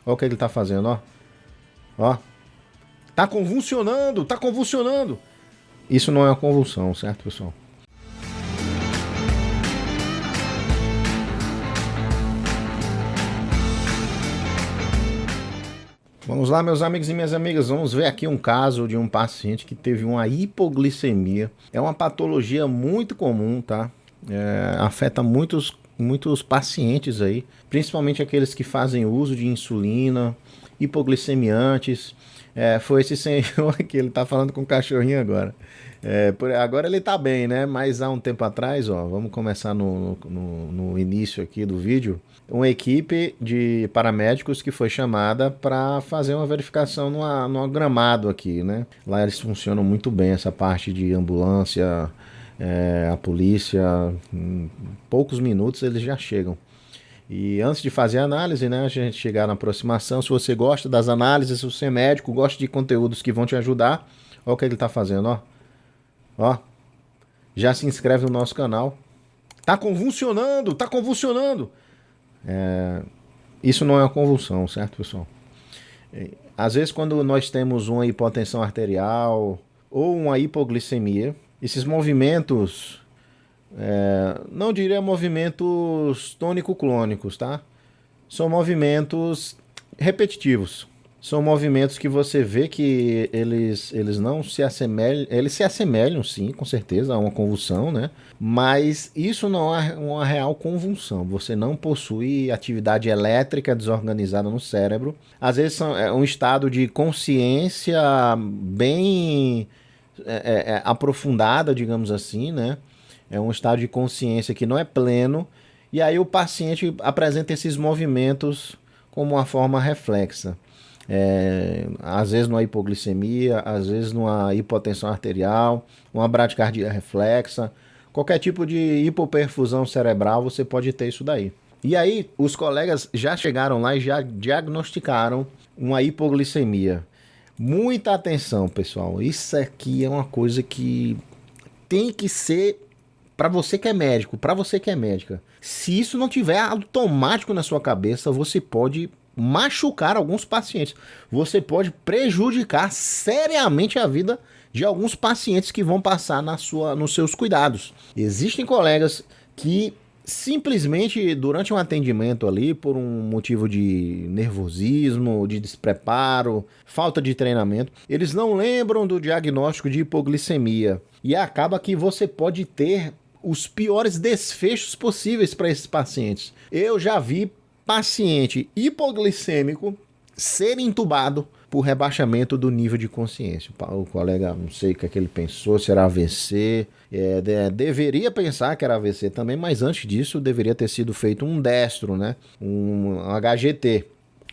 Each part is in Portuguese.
Olha o que ele tá fazendo, ó. Ó. Tá convulsionando, tá convulsionando. Isso não é uma convulsão, certo, pessoal? Vamos lá, meus amigos e minhas amigas, vamos ver aqui um caso de um paciente que teve uma hipoglicemia. É uma patologia muito comum, tá? Afeta muitos pacientes aí, principalmente aqueles que fazem uso de insulina, hipoglicemiantes. Foi esse senhor que ele tá falando com o cachorrinho agora. Agora ele tá bem, né? Mas há um tempo atrás, ó, vamos começar no início aqui do vídeo. Uma equipe de paramédicos que foi chamada para fazer uma verificação numa gramado aqui, né? Lá eles funcionam muito bem, essa parte de ambulância, a polícia, em poucos minutos eles já chegam. E antes de fazer a análise, né, a gente chegar na aproximação, se você gosta das análises, se você é médico, gosta de conteúdos que vão te ajudar, olha o que ele está fazendo, ó. Ó, já se inscreve no nosso canal. Tá convulsionando, tá convulsionando. Isso não é uma convulsão, certo, pessoal? Às vezes quando nós temos uma hipotensão arterial ou uma hipoglicemia, esses movimentos, não diria movimentos tônico-clônicos, tá? São movimentos repetitivos. São movimentos que você vê que eles não se assemelham, eles se assemelham sim, com certeza, a uma convulsão, né? Mas isso não é uma real convulsão. Você não possui atividade elétrica desorganizada no cérebro. Às vezes é um estado de consciência bem aprofundada, digamos assim, né? É um estado de consciência que não é pleno. E aí o paciente apresenta esses movimentos como uma forma reflexa. Às vezes numa hipoglicemia, às vezes numa hipotensão arterial, uma bradicardia reflexa, qualquer tipo de hipoperfusão cerebral você pode ter isso daí. E aí os colegas já chegaram lá e já diagnosticaram uma hipoglicemia. Muita atenção, pessoal, isso aqui é uma coisa que tem que ser para você que é médico, para você que é médica. Se isso não tiver automático na sua cabeça, você pode machucar alguns pacientes. Você pode prejudicar seriamente a vida de alguns pacientes que vão passar nos seus cuidados. Existem colegas que simplesmente durante um atendimento ali, por um motivo de nervosismo, de despreparo, falta de treinamento, eles não lembram do diagnóstico de hipoglicemia. E acaba que você pode ter os piores desfechos possíveis para esses pacientes. Eu já vi paciente hipoglicêmico ser entubado por rebaixamento do nível de consciência. O colega, não sei o que é que ele pensou, se era AVC, deveria pensar que era AVC também, mas antes disso deveria ter sido feito um destro, né? Um HGT,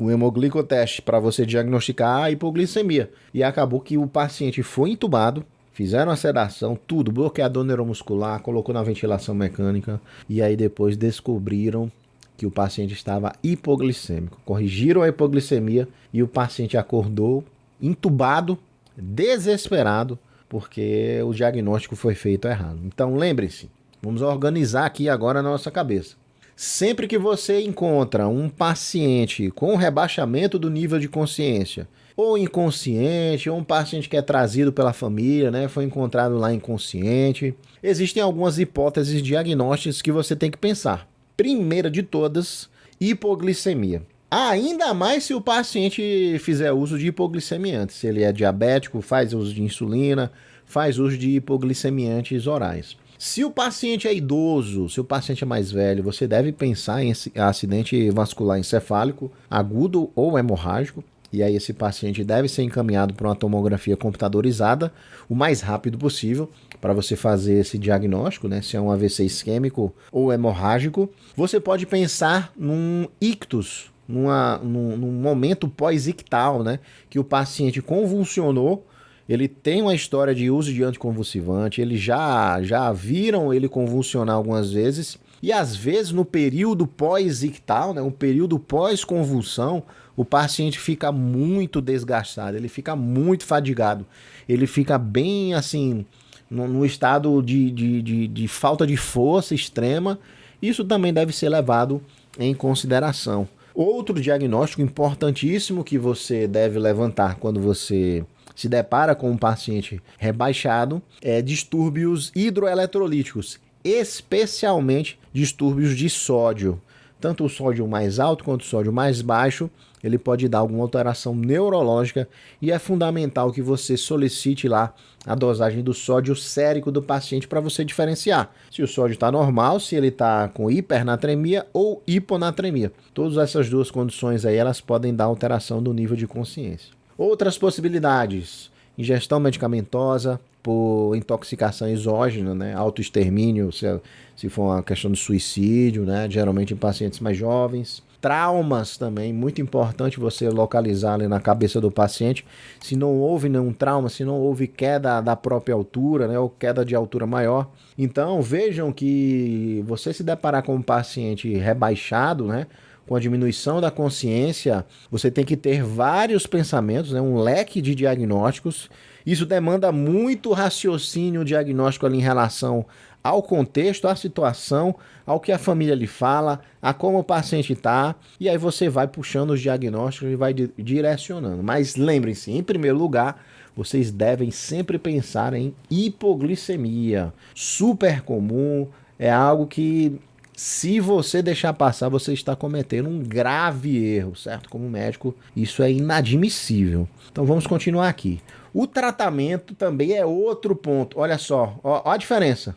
um hemoglicoteste, para você diagnosticar a hipoglicemia. E acabou que o paciente foi entubado, fizeram a sedação, tudo, bloqueador neuromuscular, colocou na ventilação mecânica e aí depois descobriram que o paciente estava hipoglicêmico. Corrigiram a hipoglicemia e o paciente acordou entubado, desesperado, porque o diagnóstico foi feito errado. Então lembre-se, vamos organizar aqui agora na nossa cabeça. Sempre que você encontra um paciente com rebaixamento do nível de consciência, ou inconsciente, ou um paciente que é trazido pela família, né, foi encontrado lá inconsciente, existem algumas hipóteses diagnósticas que você tem que pensar. Primeira de todas, hipoglicemia. Ainda mais se o paciente fizer uso de hipoglicemiantes. Se ele é diabético, faz uso de insulina, faz uso de hipoglicemiantes orais. Se o paciente é idoso, se o paciente é mais velho, você deve pensar em acidente vascular encefálico agudo ou hemorrágico. E aí esse paciente deve ser encaminhado para uma tomografia computadorizada o mais rápido possível para você fazer esse diagnóstico, né? Se é um AVC isquêmico ou hemorrágico. Você pode pensar num ictus, num momento pós-ictal, né? Que o paciente convulsionou, ele tem uma história de uso de anticonvulsivante, eles já viram ele convulsionar algumas vezes. E às vezes no período pós-ictal, né, um período pós-convulsão, o paciente fica muito desgastado, ele fica muito fadigado, ele fica bem assim, no estado de falta de força extrema. Isso também deve ser levado em consideração. Outro diagnóstico importantíssimo que você deve levantar quando você se depara com um paciente rebaixado é distúrbios hidroeletrolíticos, especialmente distúrbios de sódio. Tanto o sódio mais alto quanto o sódio mais baixo, ele pode dar alguma alteração neurológica e é fundamental que você solicite lá a dosagem do sódio sérico do paciente para você diferenciar se o sódio está normal, se ele está com hipernatremia ou hiponatremia. Todas essas duas condições aí, elas podem dar alteração do nível de consciência. Outras possibilidades: ingestão medicamentosa por intoxicação exógena, né? Autoextermínio, se for uma questão de suicídio, né? Geralmente em pacientes mais jovens. Traumas também, muito importante você localizar ali na cabeça do paciente se não houve nenhum trauma, se não houve queda da própria altura, né? Ou queda de altura maior. Então vejam que você se deparar com um paciente rebaixado, né? Com a diminuição da consciência, você tem que ter vários pensamentos, né? Um leque de diagnósticos. Isso demanda muito raciocínio diagnóstico ali em relação ao contexto, à situação, ao que a família lhe fala, a como o paciente está, e aí você vai puxando os diagnósticos e vai direcionando. Mas lembrem-se, em primeiro lugar, vocês devem sempre pensar em hipoglicemia. Super comum, é algo que, se você deixar passar, você está cometendo um grave erro, certo? Como médico, isso é inadmissível. Então vamos continuar aqui. O tratamento também é outro ponto. Olha só, ó a diferença.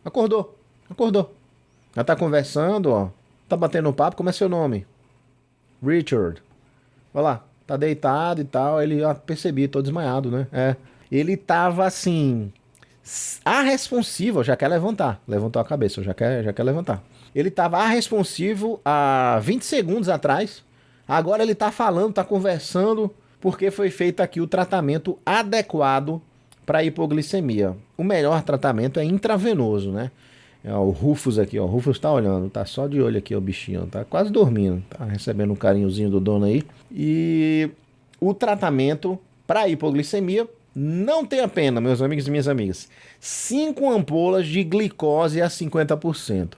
Acordou. Já tá conversando, ó. Tá batendo papo. Como é seu nome? Richard. Olha lá, tá deitado e tal. Ele, percebi, tô desmaiado, né? Ele tava assim, arresponsivo, já quer levantar. Levantou a cabeça, já quer levantar. Ele tava arresponsivo há 20 segundos atrás. Agora ele tá falando, tá conversando, porque foi feito aqui o tratamento adequado para hipoglicemia. O melhor tratamento é intravenoso, né? O Rufus aqui, ó. O Rufus tá olhando, tá só de olho aqui, o bichinho. Tá quase dormindo, tá recebendo um carinhozinho do dono aí. E o tratamento para hipoglicemia não tem a pena, meus amigos e minhas amigas. 5 ampolas de glicose a 50%.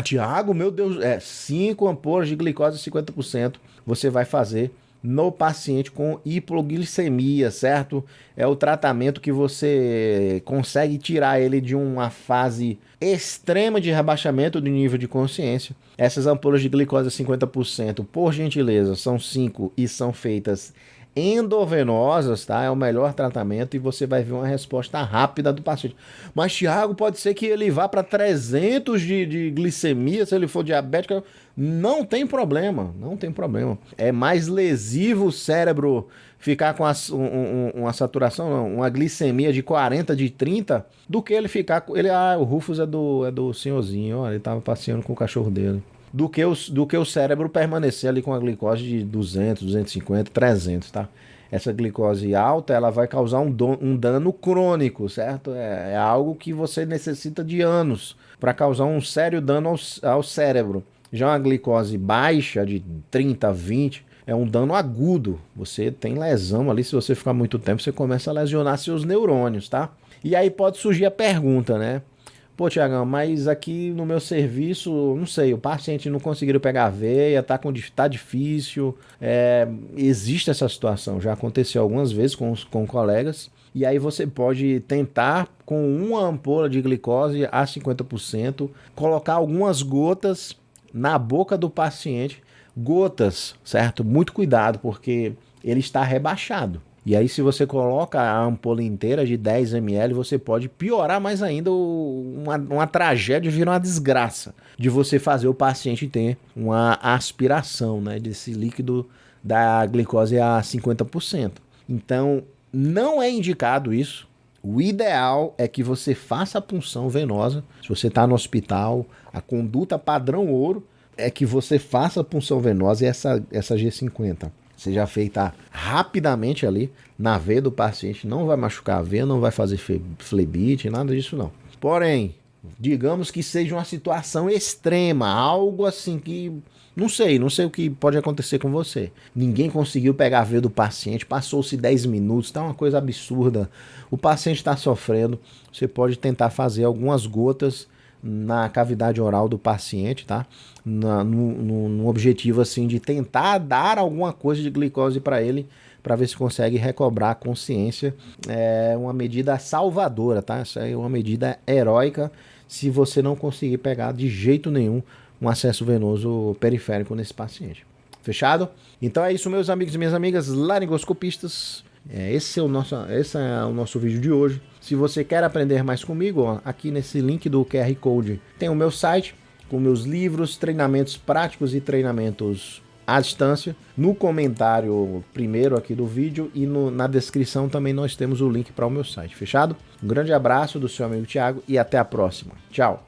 Tiago, meu Deus, 5 ampolas de glicose a 50% você vai fazer no paciente com hipoglicemia, certo? É o tratamento que você consegue tirar ele de uma fase extrema de rebaixamento do nível de consciência. Essas ampolas de glicose a 50%, por gentileza, são 5 e são feitas endovenosas, tá? É o melhor tratamento e você vai ver uma resposta rápida do paciente. Mas, Thiago, pode ser que ele vá para 300 de glicemia se ele for diabético. Não tem problema, não tem problema. É mais lesivo o cérebro ficar com uma saturação, não, uma glicemia de 40, de 30, do que ele ficar com... o Rufus é do senhorzinho, ó, ele tava passeando com o cachorro dele. Do que o cérebro permanecer ali com a glicose de 200, 250, 300, tá? Essa glicose alta, ela vai causar um dano crônico, certo? É algo que você necessita de anos para causar um sério dano ao cérebro. Já uma glicose baixa, de 30, 20, é um dano agudo. Você tem lesão ali, se você ficar muito tempo, você começa a lesionar seus neurônios, tá? E aí pode surgir a pergunta, né? Pô, Tiagão, mas aqui no meu serviço, não sei, o paciente não conseguiu pegar a veia, tá difícil. Existe essa situação, já aconteceu algumas vezes com colegas. E aí você pode tentar, com uma ampola de glicose a 50%, colocar algumas gotas na boca do paciente. Gotas, certo? Muito cuidado, porque ele está rebaixado. E aí, se você coloca a ampola inteira de 10 ml, você pode piorar mais ainda uma tragédia, virar uma desgraça de você fazer o paciente ter uma aspiração, né, desse líquido da glicose a 50%. Então, não é indicado isso. O ideal é que você faça a punção venosa. Se você está no hospital, a conduta padrão ouro é que você faça a punção venosa e essa G50 seja feita rapidamente ali na veia do paciente. Não vai machucar a veia, não vai fazer flebite, nada disso não. Porém, digamos que seja uma situação extrema, algo assim que... Não sei o que pode acontecer com você. Ninguém conseguiu pegar a veia do paciente, passou-se 10 minutos, tá uma coisa absurda. O paciente está sofrendo, você pode tentar fazer algumas gotas na cavidade oral do paciente, tá? No objetivo assim de tentar dar alguma coisa de glicose para ele, para ver se consegue recobrar a consciência. É uma medida salvadora, tá? Isso aí é uma medida heróica se você não conseguir pegar de jeito nenhum um acesso venoso periférico nesse paciente. Fechado? Então é isso, meus amigos e minhas amigas laringoscopistas. Esse é o nosso vídeo de hoje. Se você quer aprender mais comigo, ó, aqui nesse link do QR Code tem o meu site com meus livros, treinamentos práticos e treinamentos à distância. No comentário primeiro aqui do vídeo e na descrição também nós temos o link para o meu site. Fechado? Um grande abraço do seu amigo Thiago e até a próxima. Tchau!